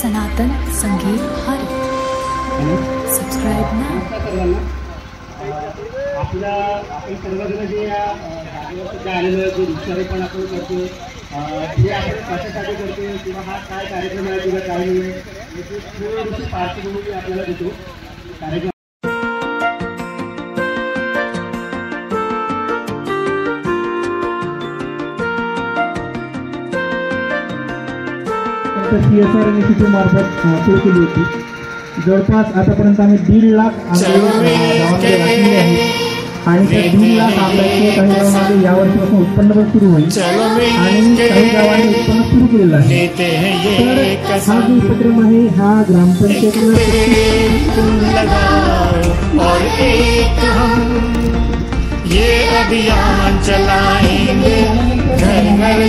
सनातन संगीत भारत। सबस्क्राईब ना। आपण सर्वजण जे या जागेवरती आलेलो आहे, जे वृक्षारोपण आपण करतो, हे आपण कशासाठी करतो किंवा हा काय कार्यक्रम आहे किंवा काय नाही याची थोडीशी पार्श्वभूमी आपल्याला देतो। कार्यक्रम CSR इनिशिएटिव्ह मार्फत सुरू केली होती। जवळपास आतापर्यंत आम्ही 1.5 लाख गावामध्ये वाटलेले आहेत आणि त्या 1.5 लाख आंब्याचे काही गावांमध्ये यावर्षीपासून उत्पन्न पण सुरू होईल आणि काही गावांनी उत्पन्न सुरू केलेलं आहे। तर हा जो उपक्रम आहे हा ग्रामपंचायतीला ये अभियान चलाएंगे घर घर